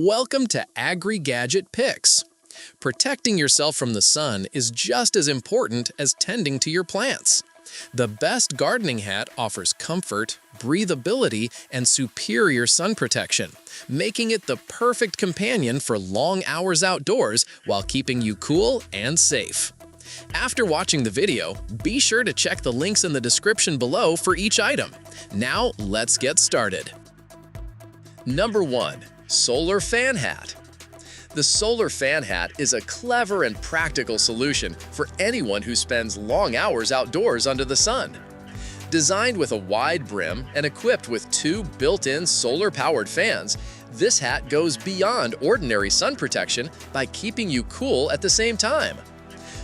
Welcome to Agri-Gadget Picks. Protecting yourself from the sun is just as important as tending to your plants. The best gardening hat offers comfort, breathability, and superior sun protection, making it the perfect companion for long hours outdoors while keeping you cool and safe. After watching the video, be sure to check the links in the description below for each item. Now, let's get started. Number 1. Solar Fan Hat. The solar fan hat is a clever and practical solution for anyone who spends long hours outdoors under the sun. Designed with a wide brim and equipped with 2 built-in solar-powered fans, this hat goes beyond ordinary sun protection by keeping you cool at the same time.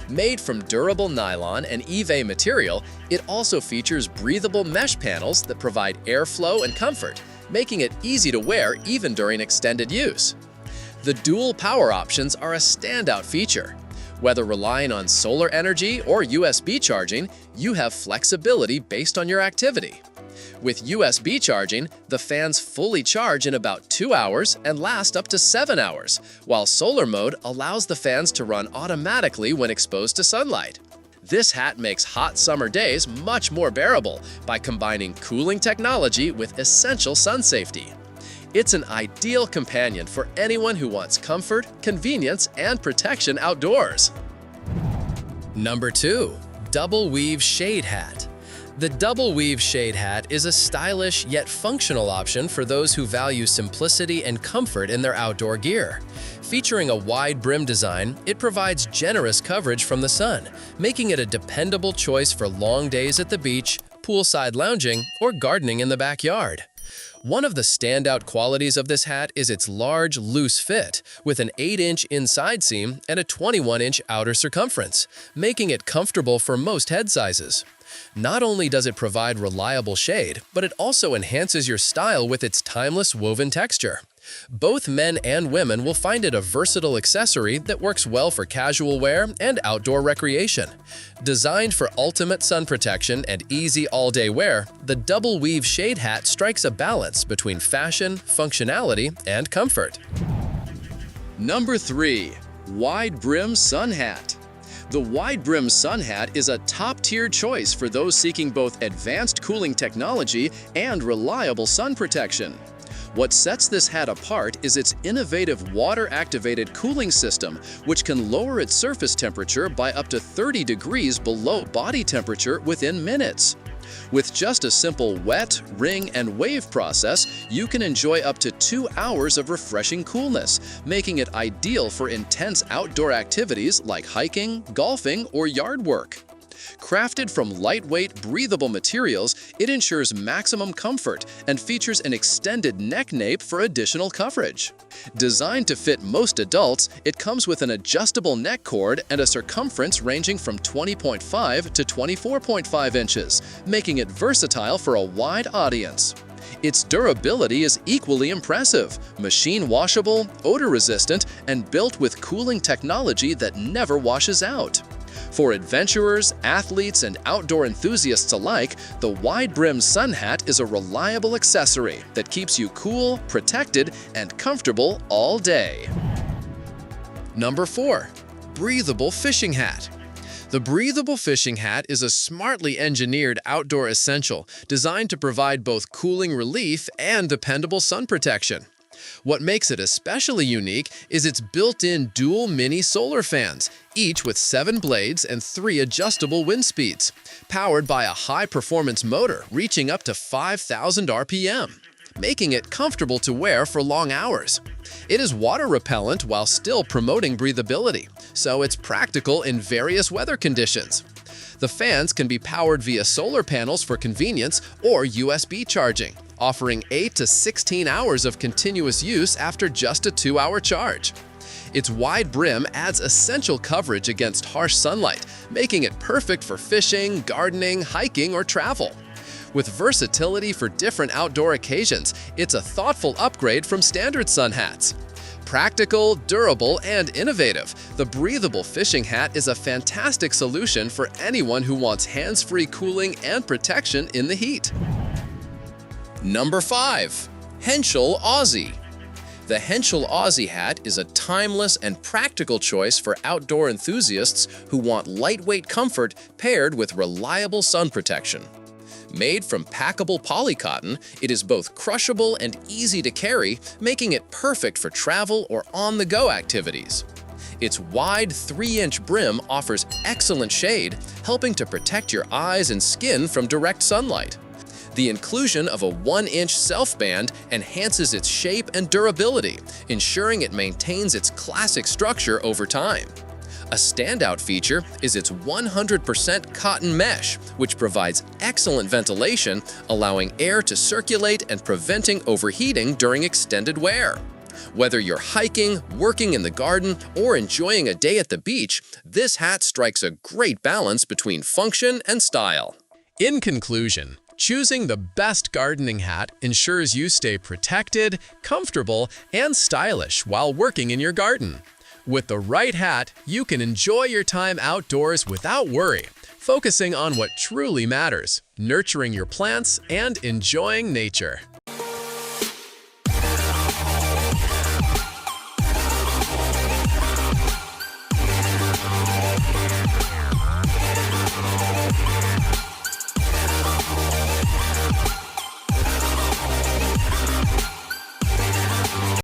Made from durable nylon and EVA material, it also features breathable mesh panels that provide airflow and comfort, making it easy to wear even during extended use. The dual power options are a standout feature. Whether relying on solar energy or USB charging, you have flexibility based on your activity. With USB charging, the fans fully charge in about 2 hours and last up to 7 hours, while solar mode allows the fans to run automatically when exposed to sunlight. This hat makes hot summer days much more bearable by combining cooling technology with essential sun safety. It's an ideal companion for anyone who wants comfort, convenience, and protection outdoors. Number 2. Double Weave Shade Hat. The Double Weave Shade Hat is a stylish yet functional option for those who value simplicity and comfort in their outdoor gear. Featuring a wide brim design, it provides generous coverage from the sun, making it a dependable choice for long days at the beach, poolside lounging, or gardening in the backyard. One of the standout qualities of this hat is its large, loose fit, with an 8-inch inside seam and a 21-inch outer circumference, making it comfortable for most head sizes. Not only does it provide reliable shade, but it also enhances your style with its timeless woven texture. Both men and women will find it a versatile accessory that works well for casual wear and outdoor recreation. Designed for ultimate sun protection and easy all-day wear, the Double Weave Shade Hat strikes a balance between fashion, functionality, and comfort. Number 3. Wide-brim Sun Hat. The wide-brim sun hat is a top-tier choice for those seeking both advanced cooling technology and reliable sun protection. What sets this hat apart is its innovative water-activated cooling system, which can lower its surface temperature by up to 30 degrees below body temperature within minutes. With just a simple wet, wring, and wave process, you can enjoy up to 2 hours of refreshing coolness, making it ideal for intense outdoor activities like hiking, golfing, or yard work. Crafted from lightweight, breathable materials, it ensures maximum comfort and features an extended neck nape for additional coverage. Designed to fit most adults, it comes with an adjustable neck cord and a circumference ranging from 20.5 to 24.5 inches, making it versatile for a wide audience. Its durability is equally impressive, machine washable, odor resistant, and built with cooling technology that never washes out. For adventurers, athletes, and outdoor enthusiasts alike, the wide-brim sun hat is a reliable accessory that keeps you cool, protected, and comfortable all day. Number 4. Breathable Fishing Hat. The Breathable Fishing Hat is a smartly engineered outdoor essential designed to provide both cooling relief and dependable sun protection. What makes it especially unique is its built-in dual mini solar fans, each with 7 blades and 3 adjustable wind speeds, powered by a high-performance motor reaching up to 5,000 RPM, making it comfortable to wear for long hours. It is water repellent while still promoting breathability, so it's practical in various weather conditions. The fans can be powered via solar panels for convenience or USB charging, offering 8 to 16 hours of continuous use after just a 2-hour charge. Its wide brim adds essential coverage against harsh sunlight, making it perfect for fishing, gardening, hiking, or travel. With versatility for different outdoor occasions, it's a thoughtful upgrade from standard sun hats. Practical, durable, and innovative, the Breathable Fishing Hat is a fantastic solution for anyone who wants hands-free cooling and protection in the heat. Number 5. Henschel Aussie. The Henschel Aussie hat is a timeless and practical choice for outdoor enthusiasts who want lightweight comfort paired with reliable sun protection. Made from packable polycotton, it is both crushable and easy to carry, making it perfect for travel or on-the-go activities. Its wide 3-inch brim offers excellent shade, helping to protect your eyes and skin from direct sunlight. The inclusion of a 1-inch self-band enhances its shape and durability, ensuring it maintains its classic structure over time. A standout feature is its 100% cotton mesh, which provides excellent ventilation, allowing air to circulate and preventing overheating during extended wear. Whether you're hiking, working in the garden, or enjoying a day at the beach, this hat strikes a great balance between function and style. In conclusion, choosing the best gardening hat ensures you stay protected, comfortable, and stylish while working in your garden. With the right hat, you can enjoy your time outdoors without worry, focusing on what truly matters, nurturing your plants and enjoying nature.